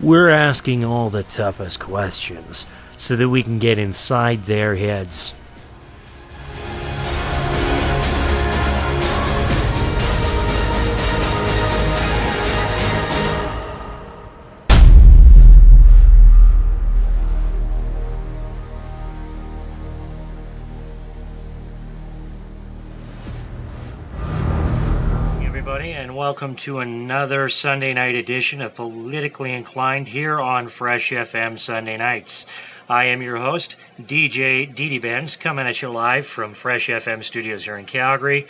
We're asking all the toughest questions so that we can get inside their heads. And welcome to another Sunday night edition of Politically Inclined here on Fresh FM Sunday Nights. I am your host, DJ Dee Benz, coming at you live from Fresh FM studios here in Calgary.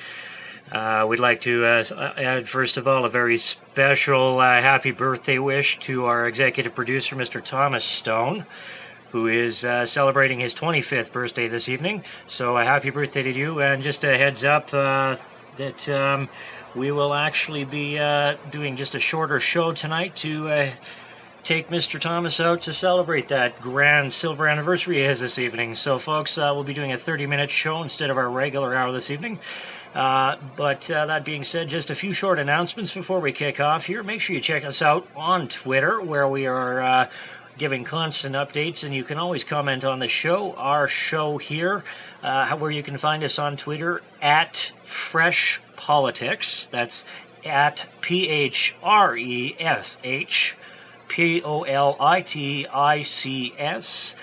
We'd like to add, first of all, a very special happy birthday wish to our executive producer, Mr. Thomas Stone, who is celebrating his 25th birthday this evening. So happy birthday to you, and just a heads up that we will actually be doing just a shorter show tonight to take Mr. Thomas out to celebrate that grand silver anniversary he has this evening. So folks, we'll be doing a 30-minute show instead of our regular hour this evening. But that being said, just a few short announcements before we kick off here. Make sure you check us out on Twitter, where we are giving constant updates, and you can always comment on the show, our show here, where you can find us on Twitter at Fresh Politics. That's at PHRESHPOLITICS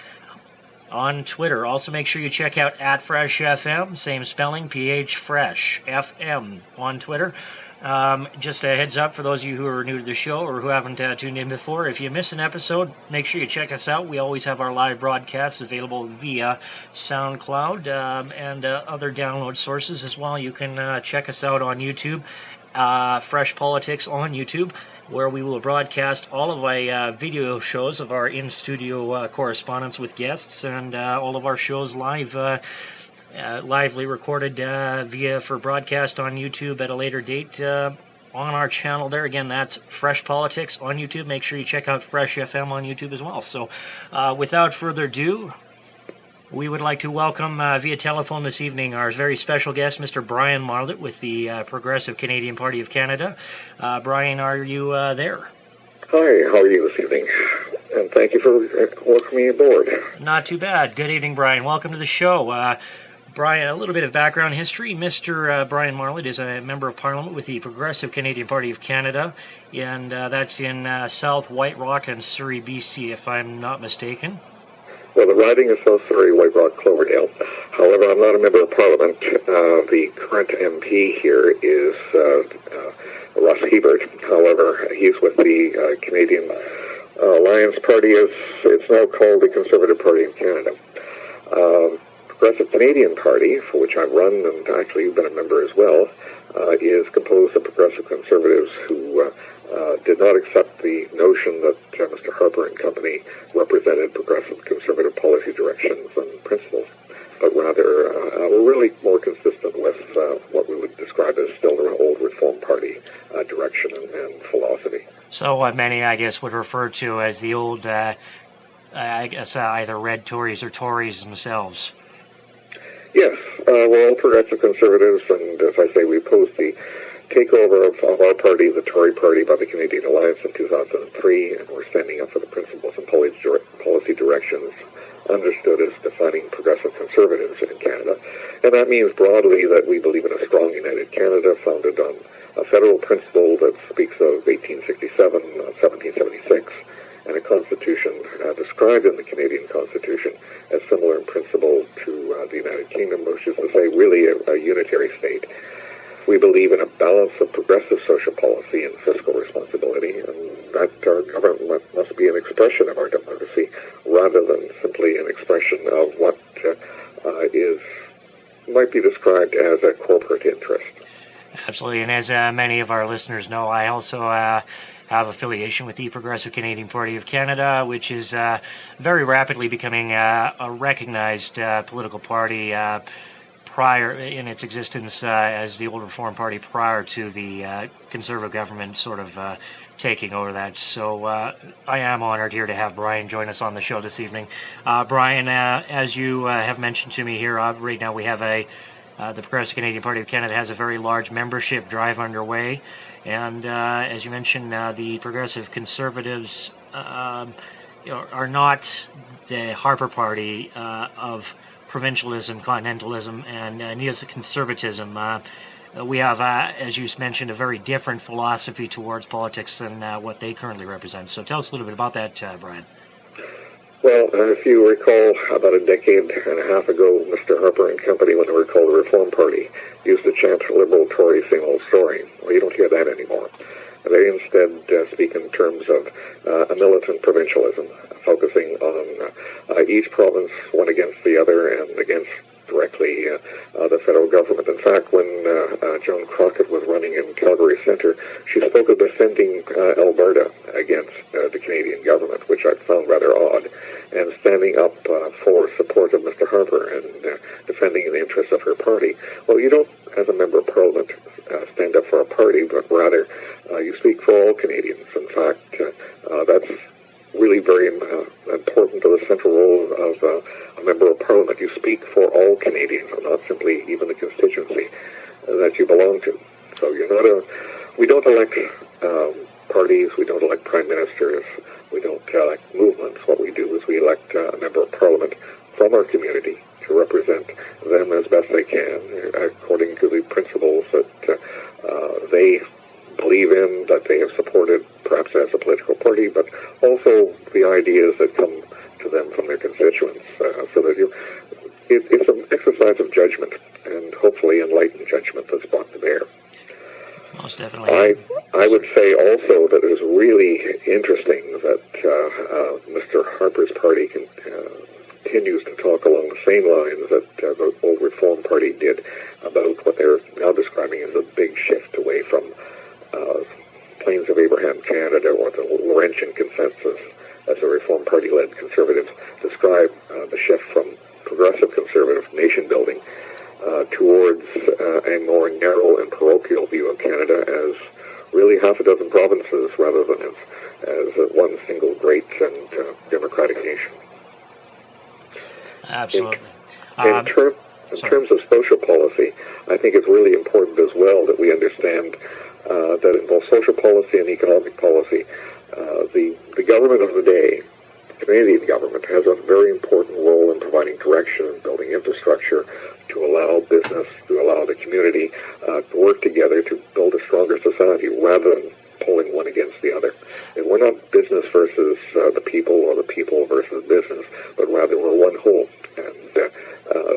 on Twitter. Also make sure you check out at Fresh FM, same spelling, PH Fresh FM on Twitter. Just a heads up for those of you who are new to the show or who haven't tuned in before, if you miss an episode, make sure you check us out. We always have our live broadcasts available via SoundCloud and other download sources as well. You can check us out on YouTube, Fresh Politics on YouTube, where we will broadcast all of my video shows of our in-studio correspondence with guests, and all of our shows lively recorded for broadcast on YouTube at a later date on our channel there. Again, that's Fresh Politics on YouTube. Make sure you check out Fresh FM on YouTube as well. So without further ado, we would like to welcome via telephone this evening our very special guest, Mr. Brian Marlatt with the Progressive Canadian Party of Canada. Brian, are you there? Hi, how are you this evening? And thank you for welcoming me aboard. Not too bad. Good evening, Brian. Welcome to the show. Brian, a little bit of background history. Mr. Brian Marlatt is a Member of Parliament with the Progressive Canadian Party of Canada, and that's in South White Rock and Surrey, BC, if I'm not mistaken. Well, the riding is South Surrey, White Rock, Cloverdale. However, I'm not a Member of Parliament. The current MP here is Russ Hebert. However, he's with the Canadian Alliance Party, as it's now called the Conservative Party of Canada. Progressive Canadian Party, for which I've run and actually been a member as well, is composed of progressive conservatives who did not accept the notion that Mr. Harper and company represented progressive conservative policy directions and principles, but rather were really more consistent with what we would describe as still the old Reform Party direction and philosophy. So what many, I guess, would refer to as the old, either Red Tories or Tories themselves. Yes, we're all progressive conservatives, and as I say, we opposed the takeover of our party, the Tory Party, by the Canadian Alliance in 2003, and we're standing up for the principles and policy directions understood as defining progressive conservatives in Canada. And that means broadly that we believe in a strong united Canada founded on a federal principle that speaks of 1867, 1776, and a constitution described in the Canadian Constitution as similar in principle to the United Kingdom, which is to say really a unitary state. We believe in a balance of progressive social policy and fiscal responsibility, and that our government must be an expression of our democracy rather than simply an expression of what might be described as a corporate interest. Absolutely, and as many of our listeners know, I also have affiliation with the Progressive Canadian Party of Canada, which is very rapidly becoming a recognized political party prior in its existence as the old Reform Party prior to the Conservative government sort of taking over that. So I am honored here to have Brian join us on the show this evening. Brian, as you have mentioned to me here, right now we have the Progressive Canadian Party of Canada has a very large membership drive underway. And as you mentioned, the Progressive Conservatives are not the Harper Party of provincialism, continentalism, and neoconservatism. We have, as you mentioned, a very different philosophy towards politics than what they currently represent. So tell us a little bit about that, Brian. Well, if you recall, about a decade and a half ago, Mr. Harper and company, when they were called the Reform Party, used to chant liberal Tory same old story. Well, you don't hear that anymore. They instead speak in terms of a militant provincialism, focusing on each province, one against the other, and against directly the federal government. In fact, when Joan Crockett was running in Calgary Centre, she spoke of defending Alberta against the Canadian government, which I found rather odd, and standing up for support of Mr. Harper and defending the interests of her party. Well, you don't, as a member of Parliament, stand up for a party, but rather you speak for all Canadians. In fact, that's really very important to the central role of a member of Parliament. You speak for all Canadians, and not simply even the constituency that you belong to. So you're not we don't elect parties, we don't elect prime ministers, we don't elect movements. What we do is we elect a member of Parliament from our community to represent them as best they can, according to the principles that they believe in, that they have supported, perhaps as a political party, but also the ideas that come to them from their constituents, so that it's an exercise of judgment, and hopefully enlightened judgment that's brought to bear. Most definitely. I would say also that it is really interesting that Mr. Harper's party continues to talk along the same lines that the old Reform Party did about what they're now describing as a big shift away from Plains of Abraham Canada, or the Laurentian Consensus, as the Reform Party-led Conservatives describe the shift from progressive conservative nation-building towards a more narrow and parochial view of Canada as really half a dozen provinces rather than as one single great and democratic nation. Absolutely. In terms of social policy, I think it's really important as well that we understand that in both social policy and economic policy, the government of the day, the Canadian government, has a very important role in providing direction and building infrastructure to allow business, to allow the community to work together to build a stronger society rather than pulling one against the other. And we're not business versus the people, or the people versus business, but rather we're one whole. And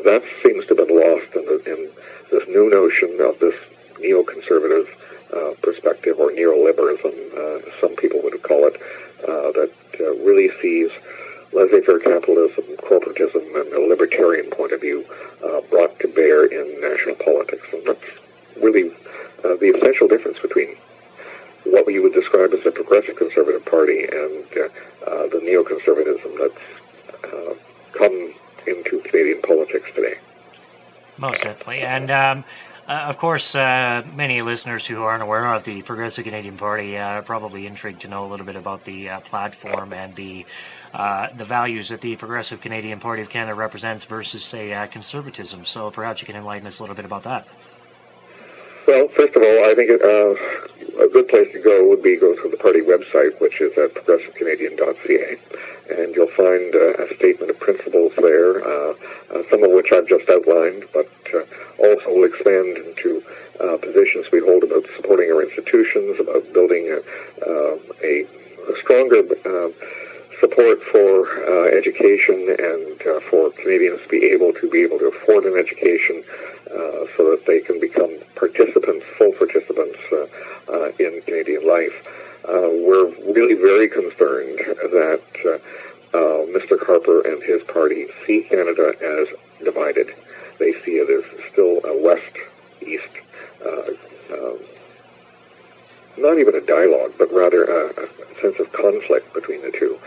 that seems to have been lost in this new notion of this neoconservative perspective, or neoliberalism, some people would call it, that really sees laissez-faire capitalism, corporatism, and a libertarian point of view brought to bear in national politics. And that's really the essential difference between what we would describe as the Progressive Conservative Party and the neoconservatism that's come into Canadian politics today. Most definitely. And of course, many listeners who aren't aware of the Progressive Canadian Party are probably intrigued to know a little bit about the platform and the values that the Progressive Canadian Party of Canada represents versus, say, conservatism. So perhaps you can enlighten us a little bit about that. Well, first of all, I think a good place to go would be go to the party website, which is at progressivecanadian.ca, and you'll find a statement of principles there, some of which I've just outlined, but also will expand into positions we hold about supporting our institutions, about building a stronger support for education and for Canadians to be able to afford an education so that they can become participants, full participants in Canadian life. We're really very concerned that Mr. Harper and his party see Canada as divided. They see it as still a west-east, not even a dialogue, but rather a sense of conflict between the two.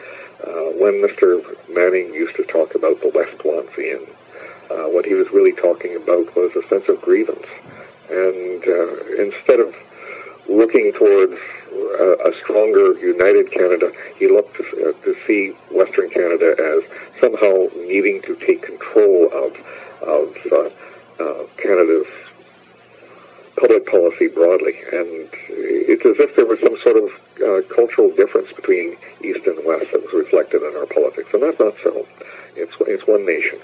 When Mr. Manning used to talk about the West wants in, what he was really talking about was a sense of grievance. And instead of looking towards a stronger, united Canada, he looked to see Western Canada as somehow needing to take control of Canada's public policy broadly. And it's as if there was some sort of cultural difference between East and West that was reflected in our politics. And that's not so. It's one nation.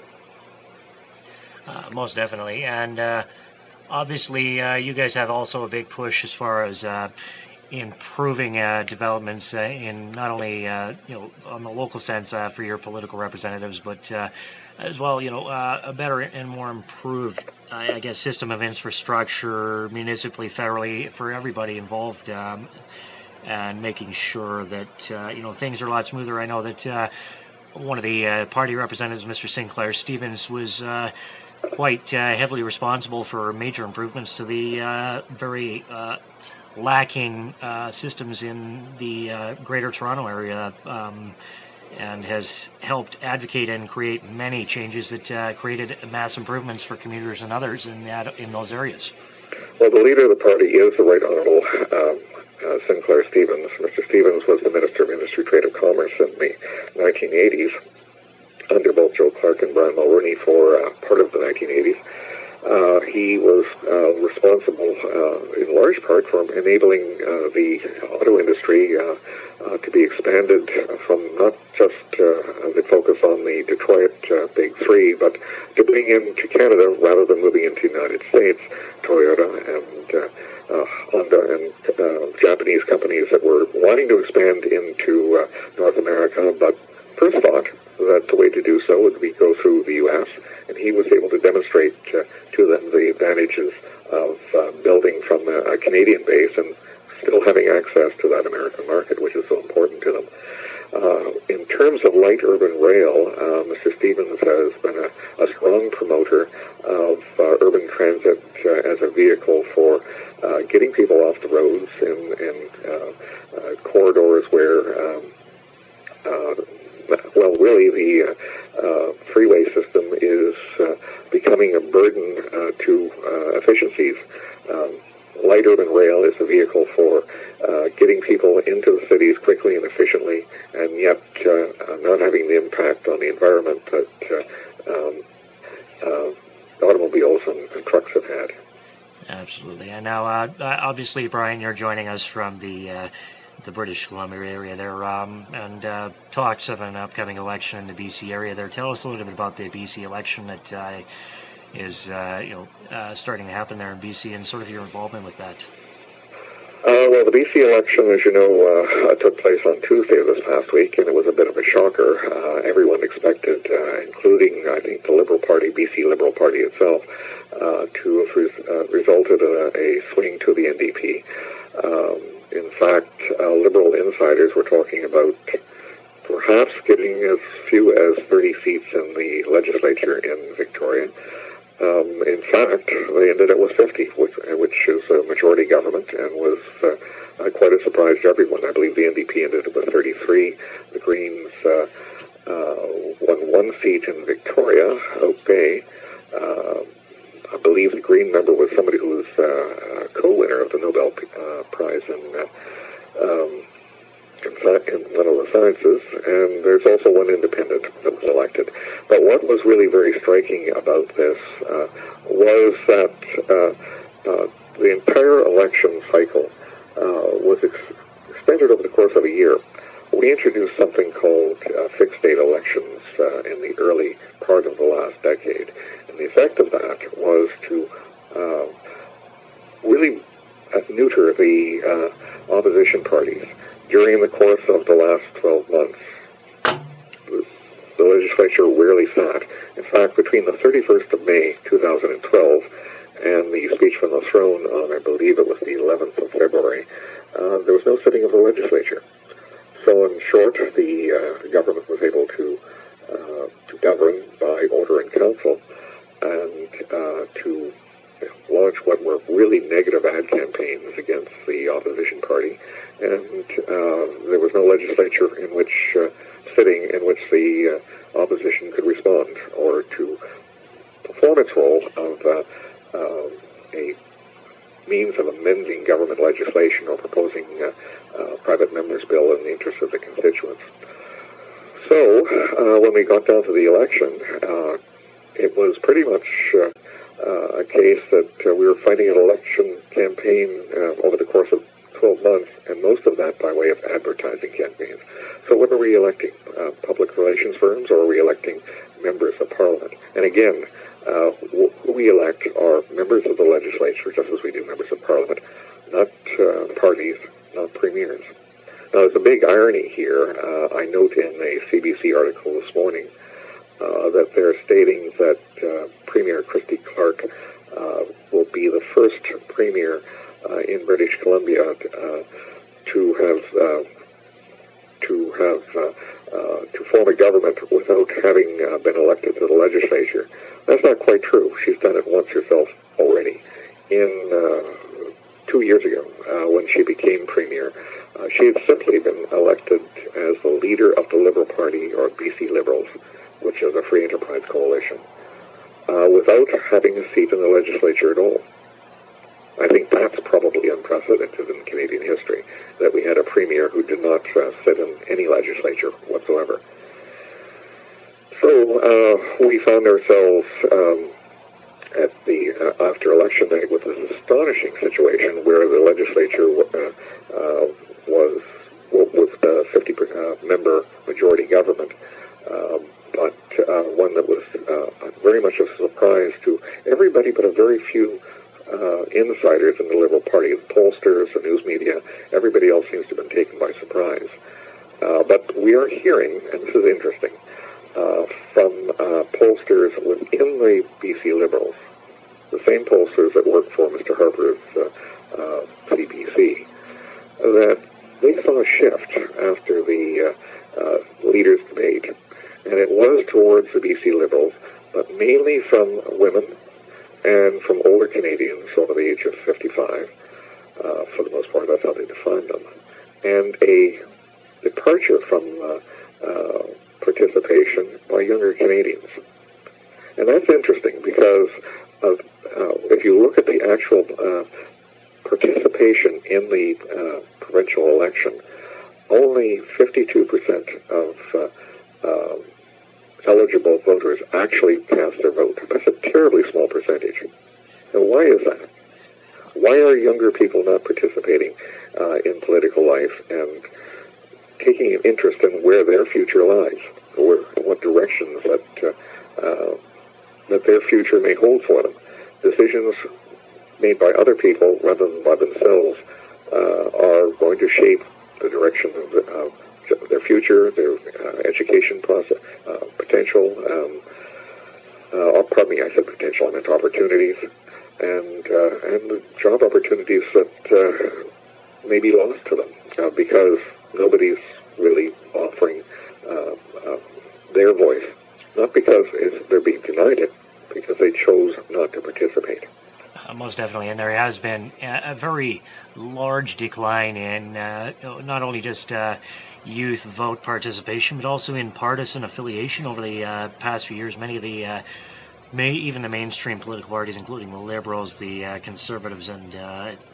Most definitely. And obviously, you guys have also a big push as far as improving developments in not only on the local sense for your political representatives, but as well, a better and more improved, I guess, system of infrastructure, municipally, federally, for everybody involved, and making sure that things are a lot smoother. I know that one of the party representatives, Mr. Sinclair Stevens, was quite heavily responsible for major improvements to the very lacking systems in the Greater Toronto area, and has helped advocate and create many changes that created mass improvements for commuters and others in those areas. Well, the leader of the party is the Right Honourable Sinclair Stevens. Mr. Stevens was the Minister of Industry, Trade and Commerce in the 1980s, under both Joe Clark and Brian Mulroney for part of the 1980s. He was responsible in large part for enabling the auto industry to be expanded from not just the focus on the Detroit Big Three, but to bring into Canada, rather than moving into the United States, Toyota and Honda and Japanese companies that were wanting to expand into North America, but first thought that the way to do so would be go through the U.S., and he was able to demonstrate to them the advantages of building from a Canadian base and still having access to that American market, which is so important to them. In terms of light urban rail, Mr. Stevens has been a strong promoter of urban transit as a vehicle for getting people off the roads in corridors where really the freeway system is becoming a burden to efficiencies. Light urban rail is a vehicle for getting people into the cities quickly and efficiently, and yet not having the impact on the environment that automobiles and trucks have had. Absolutely. And now, obviously, Brian, you're joining us from the British Columbia area there, and talks of an upcoming election in the BC area there. Tell us a little bit about the BC election that is starting to happen there in BC, and sort of your involvement with that. Well, the BC election, as you know, took place on Tuesday of this past week, and it was a bit of a shocker. Everyone expected, including, I think, the Liberal Party, BC Liberal Party itself, to have resulted in a swing to the NDP. In fact, Liberal insiders were talking about perhaps getting as few as 30 seats in the legislature in Victoria. In fact, they ended up with 50, which is a majority government, and was quite a surprise to everyone. I believe the NDP ended up with 33. The Greens won one seat in Victoria, Oak Bay. I believe the Green member was somebody who was a co-winner of the Nobel Prize in one of the sciences, and there's also one independent that was elected. But what was really very striking about this was that the entire election cycle was extended over the course of a year. We introduced something called fixed date elections in the early part of the last decade, and the effect of that was to really neuter the opposition parties. During the course of the last 12 months, the legislature rarely sat. In fact, between the 31st of May, 2012, and the speech from the throne on, I believe it was the 11th of February, there was no sitting of the legislature. So in short, the government was able to govern by order in council, and to launch what were really negative ad campaigns against the opposition party, and there was no legislature in which the opposition could respond or to perform its role of a means of amending government legislation or proposing a private member's bill in the interest of the constituents. So when we got down to the election, it was pretty much a case that we were fighting an election campaign over the course of 12 months, and most of that by way of advertising campaigns. So what are we electing? Public relations firms, or are we electing members of Parliament? And again, who we elect are members of the legislature, just as we do members of Parliament, not parties, not premiers. Now, there's a big irony here. I note in a CBC article this morning that they're stating that Premier Christy Clark will be the first premier in British Columbia to form a government without having been elected to the legislature. That's not quite true. She's done it once herself already. In 2 years ago, when she became premier, she had simply been elected as the leader of the Liberal Party, or BC Liberals, which is a free enterprise coalition, without having a seat in the legislature at all. I think that's probably unprecedented in Canadian history, that we had a premier who did not sit in any legislature whatsoever. So we found ourselves at the after election day with this astonishing situation where the legislature was with the 50-member majority government, but one that was very much a surprise to everybody but a very few insiders in the Liberal Party, the pollsters, the news media. Everybody else seems to have been taken by surprise. But we are hearing, and this is interesting, from pollsters within the BC Liberals, the same pollsters that work for Mr. Harper's CBC, that they saw a shift after the leaders' debate, and it was towards the BC Liberals, but mainly from women and from older Canadians over the age of 55, for the most part. That's how they defined them, and a departure from participation by younger Canadians. And that's interesting because if you look at the actual participation in the provincial election, only 52% of eligible voters actually cast their vote. That's a terribly small percentage. And why is that? Why are younger people not participating in political life and taking an interest in where their future lies, or what directions that their future may hold for them? Decisions made by other people rather than by themselves are going to shape the direction of their future, their education process, potential. Pardon me, I said potential, I meant opportunities, and the job opportunities that may be lost to them because nobody's really offering their voice, not because they're being denied it, because they chose not to participate. Most definitely, and there has been a very large decline in not only just youth vote participation, but also in partisan affiliation over the past few years. Many of the even the mainstream political parties, including the Liberals, the Conservatives, and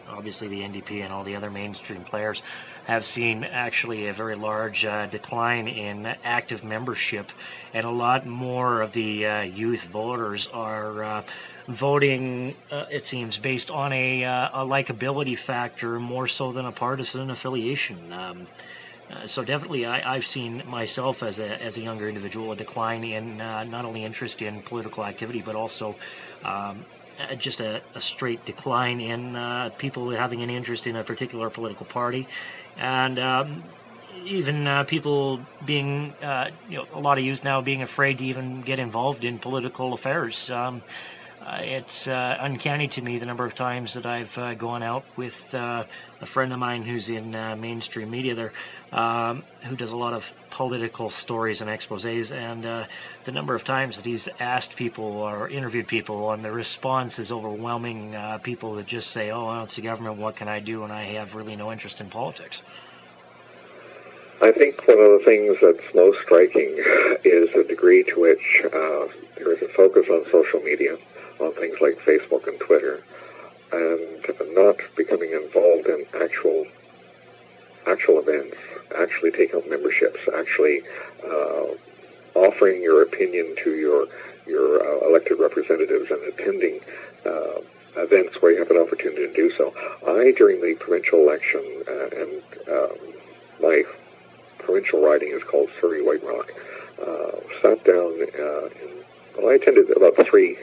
obviously the NDP and all the other mainstream players, have seen actually a very large decline in active membership, and a lot more of the youth voters are voting, it seems, based on a likability factor more so than a partisan affiliation. So definitely, I've seen myself as a younger individual a decline in not only interest in political activity, but also just a straight decline in people having an interest in a particular political party, and even people being, a lot of youth now being afraid to even get involved in political affairs. It's uncanny to me the number of times that I've gone out with a friend of mine who's in mainstream media there, who does a lot of political stories and exposés, and the number of times that he's asked people or interviewed people, and the response is overwhelming. People that just say, "Oh, well, it's the government, what can I do?" and I have really no interest in politics. I think one of the things that's most striking is the degree to which there is a focus on social media, on things like Facebook and Twitter, and not becoming involved in actual events, actually taking up memberships, actually offering your opinion to your elected representatives and attending events where you have an opportunity to do so. During the provincial election, and my provincial riding is called Surrey White Rock, sat down I attended about 3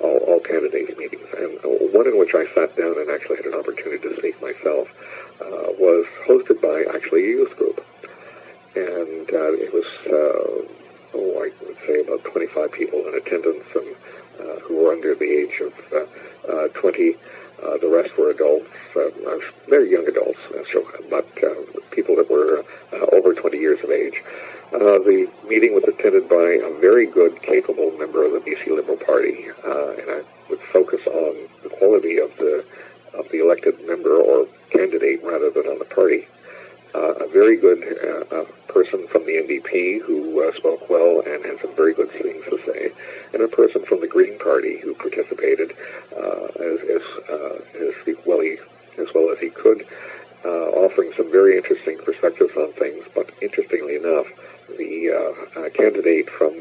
all candidates meetings, and one in which I sat down and actually had an opportunity to speak myself was hosted by actually a youth group. And it was, I would say about 25 people in attendance, and who were under the age of 20. The rest were adults, very young adults, but people that were over 20 years of age. The meeting was attended by a very good, capable member of the BC Liberal Party, and I would focus on the quality of the elected member or candidate rather than on the party. A very good person from the NDP who spoke well and had some very good things to say, and a person from the Green Party who participated as well as he could, offering some very interesting perspectives on things. But interestingly enough, the candidate from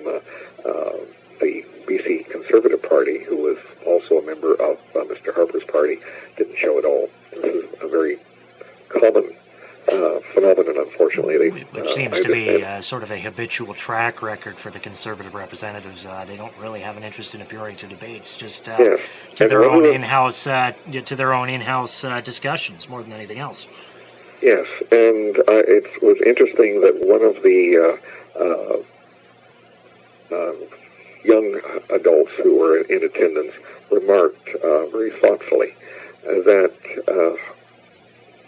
the BC Conservative Party, who was also a member of Mr. Harper's party, didn't show at all. This is a very common phenomenon, unfortunately. Which seems to be sort of a habitual track record for the Conservative representatives. They don't really have an interest in appearing to debates, just to their own in-house discussions more than anything else. Yes, and it was interesting that one of the young adults who were in attendance remarked very thoughtfully that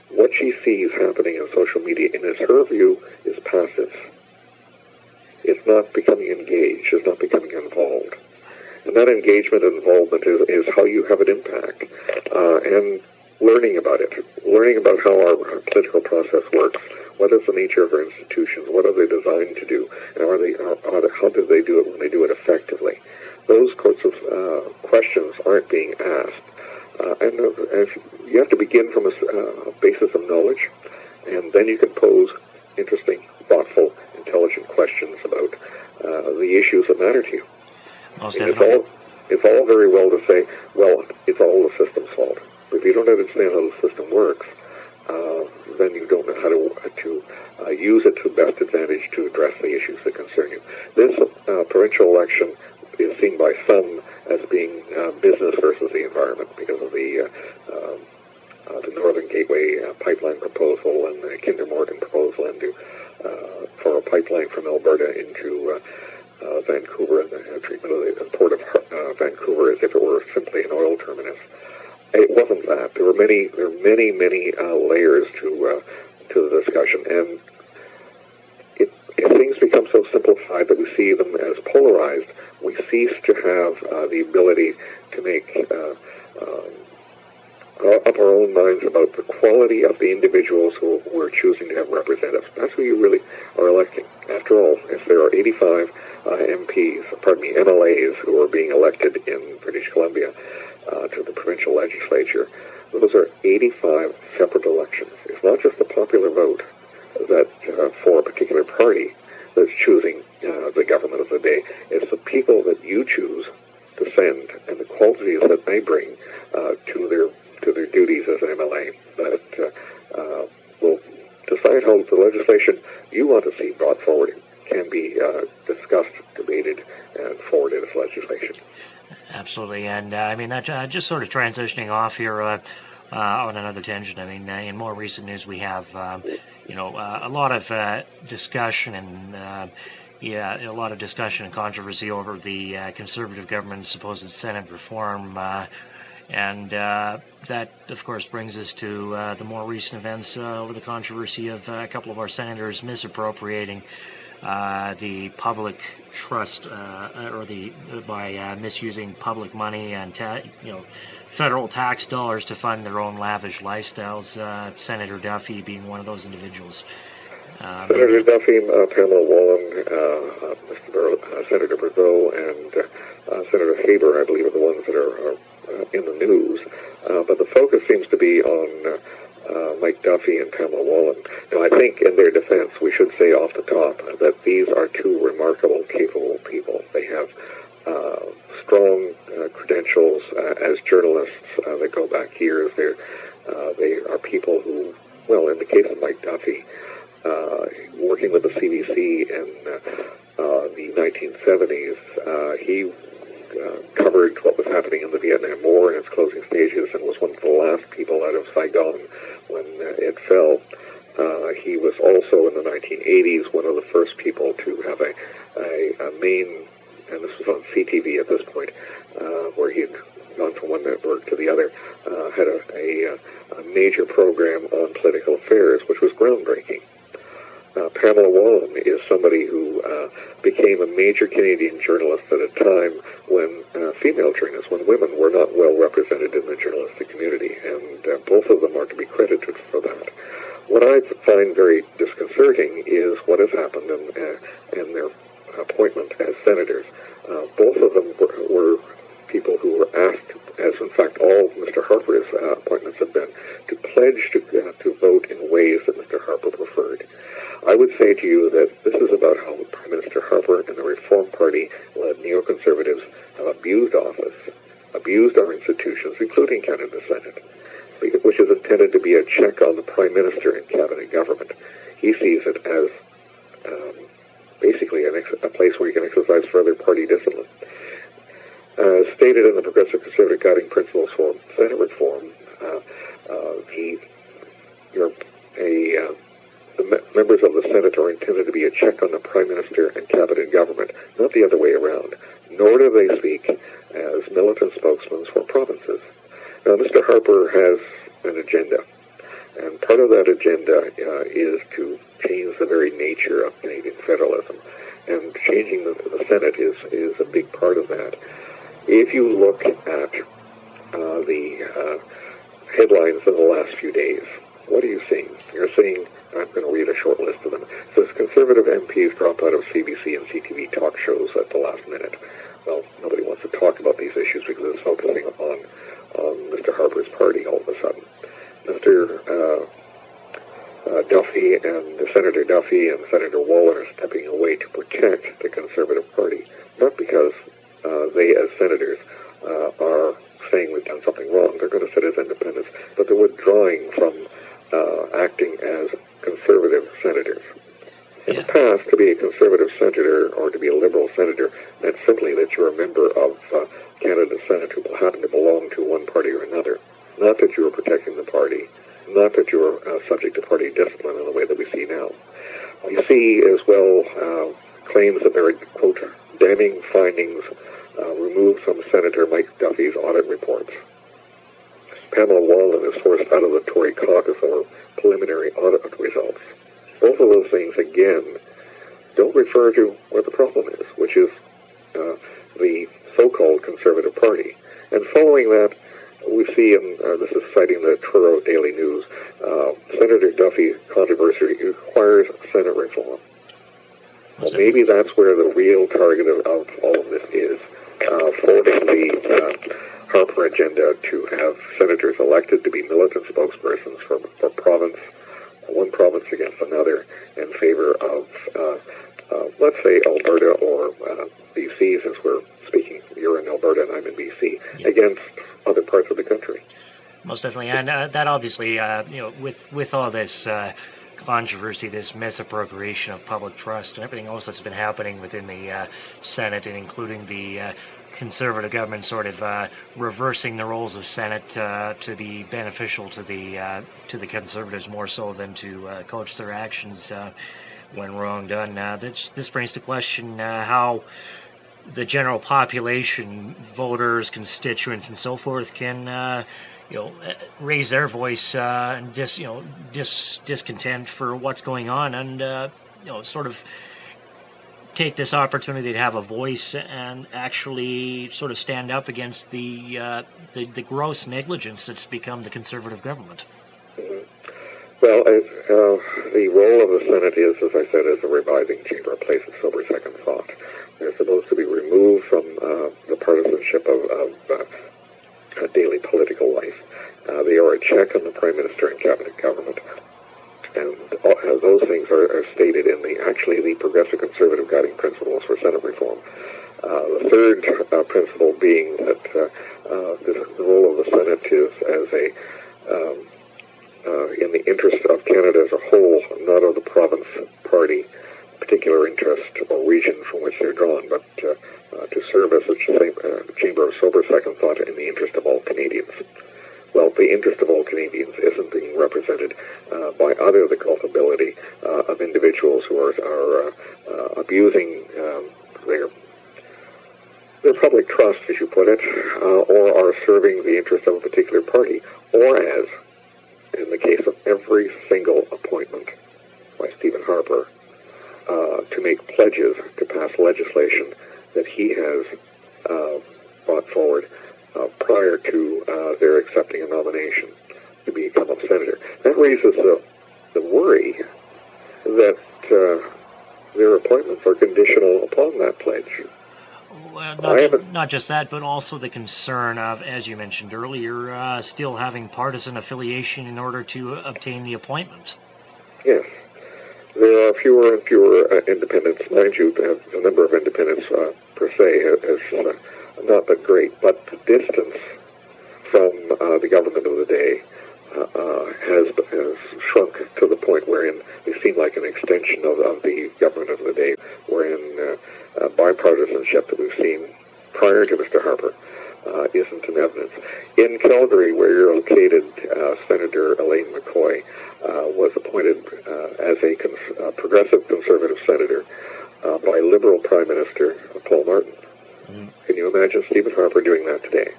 what she sees happening in social media, in her view, is passive. It's not becoming engaged. It's not becoming involved. And that engagement and involvement is how you have an impact. And learning about it, learning about how our political process works, what is the nature of our institutions, what are they designed to do, and how do they do it when they do it effectively. Those sorts of questions aren't being asked. And you have to begin from a basis of knowledge, and then you can pose interesting, thoughtful, intelligent questions about the issues that matter to you. Most definitely. It's all very well to say, well, it's all the system's fault. But if you don't understand how the system works, then you don't know how to use it to best advantage to address the issues that concern you. This provincial election is seen by some as being business versus the environment because of the Northern Gateway pipeline proposal and the Kinder Morgan proposal for a pipeline from Alberta into Vancouver and the treatment of the port of Vancouver as if it were simply an oil terminus. It wasn't that. There were many layers to the discussion, and if things become so simplified that we see them as polarized, we cease to have the ability to make up our own minds about the quality of the individuals who are choosing to have representatives. That's who you really are electing. After all, if there are 85 MLAs who are being elected in British Columbia to the provincial legislature, those are 85 separate elections. It's not just the popular vote that for a particular party that's choosing the government of the day. It's the people that you choose to send and the qualities that they bring to their duties as an MLA that will decide how the legislation you want to see brought forward can be discussed, debated, and forwarded as legislation. Absolutely, and I mean that just sort of transitioning off here on another tangent. I mean, in more recent news, we have a lot of discussion and a lot of discussion and controversy over the Conservative government's supposed Senate reform, and that, of course, brings us to the more recent events over the controversy of a couple of our senators misappropriating the public trust, by misusing public money and federal tax dollars to fund their own lavish lifestyles. Senator Duffy being one of those individuals. Senator Duffy, Pamela Wallin, Senator Berthaud, and Senator Haber, I believe, are the ones that are in the news. But the focus seems to be on Mike Duffy and Pamela Wallin. Now, I think in their defense, we should say off the top that these are two remarkable as journalists that go back years. They are people who, well, in the case of Mike Duffy, working with the CBC in the 1970s, he covered what was happening in the Vietnam War in its closing stages and was one of the last people out of Saigon when it fell. He was also in the 1980s one of the first people to have a main, and this was on CTV at this point, where he had gone from one network to the other, had a major program on political affairs, which was groundbreaking. Pamela Wallen is somebody who became a major Canadian journalist at a time when female journalists, when women were not well represented in the journalistic community, and both of them are to be credited for that. What I find very disconcerting is what has happened in their appointment as senators. Both of them were people who were asked, as in fact all Mr. Harper's appointments have been, to pledge to vote in ways that Mr. Harper preferred. I would say to you that this is about how Prime Minister Harper and the Reform Party-led neoconservatives have abused office, abused our institutions, including Canada's Senate, which is intended to be a check on the Prime Minister and Cabinet government. He sees it as basically a place where you can exercise further party discipline. Stated in the Progressive Conservative Guiding Principles for Senate Reform, the members of the Senate are intended to be a check on the Prime Minister and Cabinet government, not the other way around, nor do they speak as militant spokesmen for provinces. Now, Mr. Harper has an agenda, and part of that agenda is to change the very nature of Canadian federalism, and changing the Senate is a big part of that. If you look at the headlines in the last few days, what are you seeing? You're seeing, I'm going to read a short list of them. It says conservative MPs drop out of CBC and CTV talk shows at the last minute. Well, nobody wants to talk about these issues because it's focusing on Mr. Harper's party all of a sudden. Mr. Duffy and Senator Duffy and Senator Wallen are stepping away to protect the Conservative Party, not because they as senators are saying we've done something wrong. They're going to sit as independents, but they're withdrawing from acting as conservative senators. In the past, to be a conservative senator or to be a liberal senator meant simply that you're a member of Canada's Senate who happen to belong to one party or another. Not that you were protecting the party, not that you were subject to party discipline in the way that we see now. We see as well claims that there are, quote, damning findings removed from Senator Mike Duffy's audit reports. Pamela Wallen is forced out of the Tory caucus over preliminary audit results. Both of those things, again, don't refer to what the problem is, which is the so-called Conservative Party. And following that, we see, and this is citing the Truro Daily News, Senator Duffy controversy requires Senate reform. Well, maybe that's where the real target of all of this is, forwarding the Harper agenda to have senators elected to be militant spokespersons for one province against another in favor of, let's say, Alberta or BC, since we're speaking, you're in Alberta and I'm in BC, against other parts of the country. Most definitely, and that obviously, with all this controversy, this misappropriation of public trust and everything else that's been happening within the Senate, and including the Conservative government sort of reversing the roles of Senate to be beneficial to the Conservatives more so than to coach their actions when wrong done. This brings to question how the general population, voters, constituents, and so forth can raise their voice and discontent for what's going on, and sort of take this opportunity to have a voice and actually sort of stand up against the gross negligence that's become the Conservative government. Mm-hmm. Well, the role of the Senate is, as I said, as a revising chamber, a place of sober second thought. They're supposed to be removed from the partisanship of daily political life. They are a check on the Prime Minister and Cabinet government. And those things are stated in the Progressive Conservative Guiding Principles for Senate Reform. The third principle being that the role of the Senate is as in the interest of Canada as a whole, not of the province, party, particular interest or region from which they're drawn, but to serve as a chamber of sober second thought in the interest of all Canadians. Well, the interest of all Canadians isn't being represented by either the culpability of individuals who are abusing their public trust, as you put it, or are serving the interest of a particular party, or as, in the case of every single appointment by Stephen Harper, to make pledges to pass legislation that he has brought forward prior to their accepting a nomination to become a senator. That raises the worry that their appointments are conditional upon that pledge. Well, not just that, but also the concern of, as you mentioned earlier, still having partisan affiliation in order to obtain the appointment. Yes. There are fewer and fewer independents. Mind you, the number of independents per se has not been great, but the distance from the government of the day has shrunk to the point wherein they seem like an extension of the government of the day, wherein bipartisanship that we've seen prior to Mr. Harper isn't in evidence. In Calgary, where you're located, Senator Elaine McCoy was appointed as a progressive conservative senator by Liberal Prime Minister Paul Martin. Mm-hmm. Can you imagine Stephen Harper doing that today?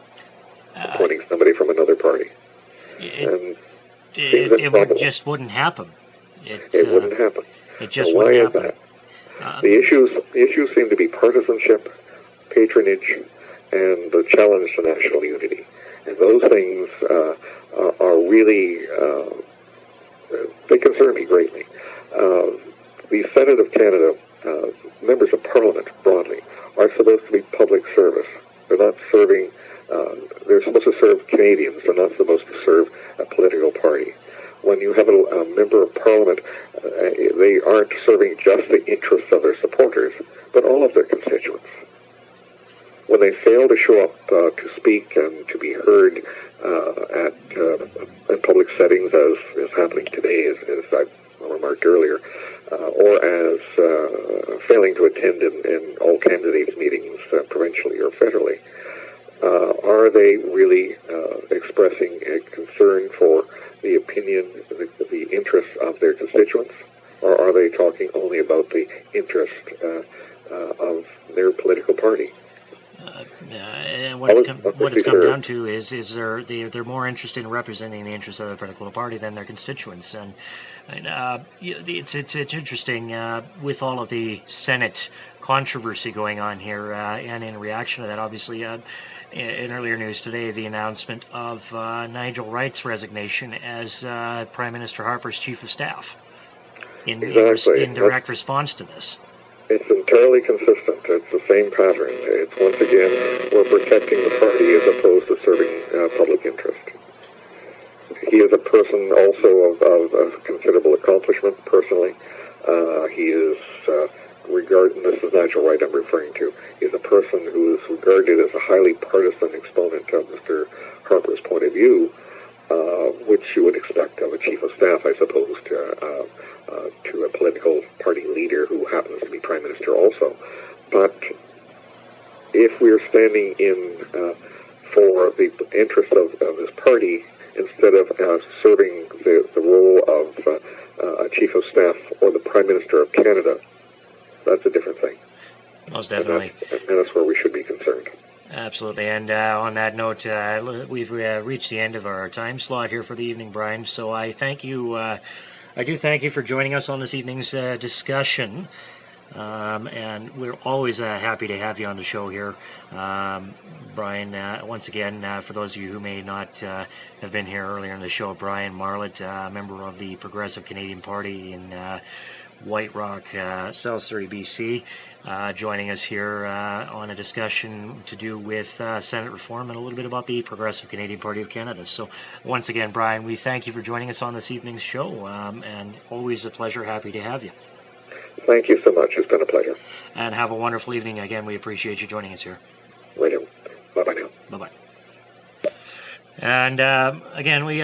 Appointing somebody from another party. It just wouldn't happen. It wouldn't happen. It just wouldn't happen. Why is that? The issues seem to be partisanship, patronage, and the challenge to national unity. And those things are really, they concern me greatly. The Senate of Canada, members of Parliament broadly, are supposed to be public service. They're not serving, they're supposed to serve Canadians. They're not supposed to serve a political party. When you have a member of Parliament, they aren't serving just the interests of their supporters, but all of their constituents. When they fail to show up to speak and to be heard at public settings, as is happening today, as I remarked earlier, or as failing to attend in all candidates' meetings, provincially or federally, are they really expressing a concern for the opinion, the interests of their constituents, or are they talking only about the interest of their political party? And what it's come down to is they're more interested in representing the interests of their political party than their constituents, and it's interesting with all of the Senate controversy going on here, and in reaction to that, obviously. In earlier news today, the announcement of Nigel Wright's resignation as Prime Minister Harper's Chief of Staff in direct response to this. It's entirely consistent. It's the same pattern. It's once again, we're protecting the party as opposed to serving public interest. He is a person also of considerable accomplishment personally. He is regarded, this is Nigel Wright I'm referring to, is a person who is regarded as a highly partisan exponent of Mr. Harper's point of view, which you would expect of a chief of staff, I suppose, to a political party leader who happens to be prime minister also. But if we're standing in for the interest of this party instead of serving the role of a chief of staff or the prime minister of Canada, that's a different thing. Most definitely. And that's where we should be concerned. Absolutely. And on that note, we've reached the end of our time slot here for the evening, Brian. So I thank you. I do thank you for joining us on this evening's discussion. And we're always happy to have you on the show here. Brian, once again, for those of you who may not have been here earlier in the show, Brian Marlatt, member of the Progressive Canadian Party in White Rock, South Surrey, BC, joining us here on a discussion to do with Senate reform and a little bit about the Progressive Canadian Party of Canada. So once again, Brian, we thank you for joining us on this evening's show, and always a pleasure, happy to have you. Thank you so much. It's been a pleasure. And have a wonderful evening. Again, we appreciate you joining us here. Right on. Bye-bye now. Bye-bye. And again, we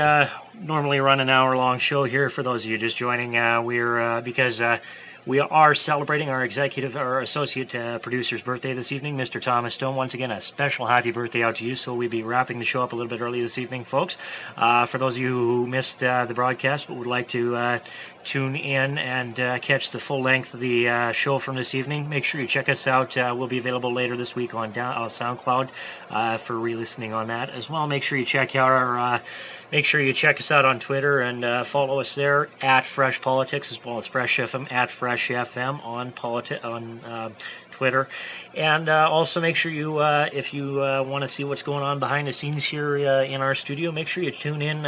normally run an hour-long show here. For those of you just joining, because we are celebrating our associate producer's birthday this evening, Mr. Thomas Stone. Once again, a special happy birthday out to you. So we'll be wrapping the show up a little bit early this evening, folks. For those of you who missed the broadcast but would like to tune in and catch the full length of the show from this evening, make sure you check us out. We'll be available later this week on SoundCloud for re-listening on that as well. Make sure you check out our make sure you check us out on Twitter and follow us there at Fresh Politics, as well as Fresh FM at Fresh FM on Twitter. And also make sure you, if you want to see what's going on behind the scenes here in our studio, make sure you tune in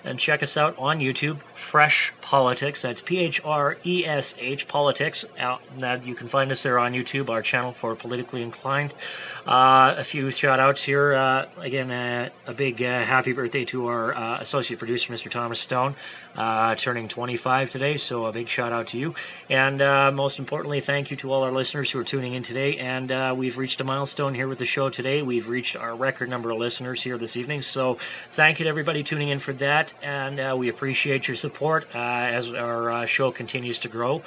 and check us out on YouTube, Fresh Politics. That's PHRESH Politics. You can find us there on YouTube, our channel for Politically Inclined. A few shout-outs here. Again, a big happy birthday to our associate producer, Mr. Thomas Stone, turning 25 today, so a big shout-out to you. And most importantly, thank you to all our listeners who are tuning in today. And we've reached a milestone here with the show today. We've reached our record number of listeners here this evening, so thank you to everybody tuning in for that. And we appreciate your support as our show continues to grow.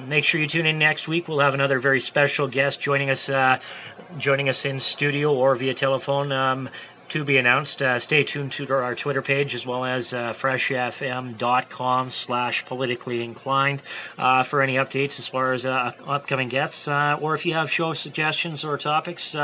Make sure you tune in next week. We'll have another very special guest joining us in studio or via telephone. To be announced. Stay tuned to our Twitter page as well as freshfm.com/politically inclined for any updates as far as upcoming guests. Or if you have show suggestions or topics,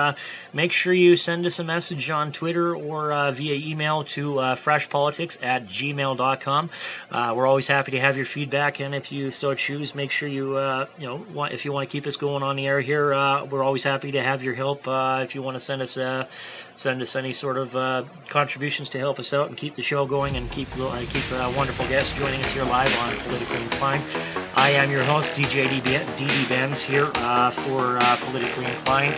make sure you send us a message on Twitter or via email to freshpolitics@gmail.com. We're always happy to have your feedback, and if you so choose, make sure you, if you want to keep us going on the air here, we're always happy to have your help. If you want to send us any sort of contributions to help us out and keep the show going and keep wonderful guests joining us here live on Politically Inclined. I am your host, DJ DD Benz, here for Politically Inclined.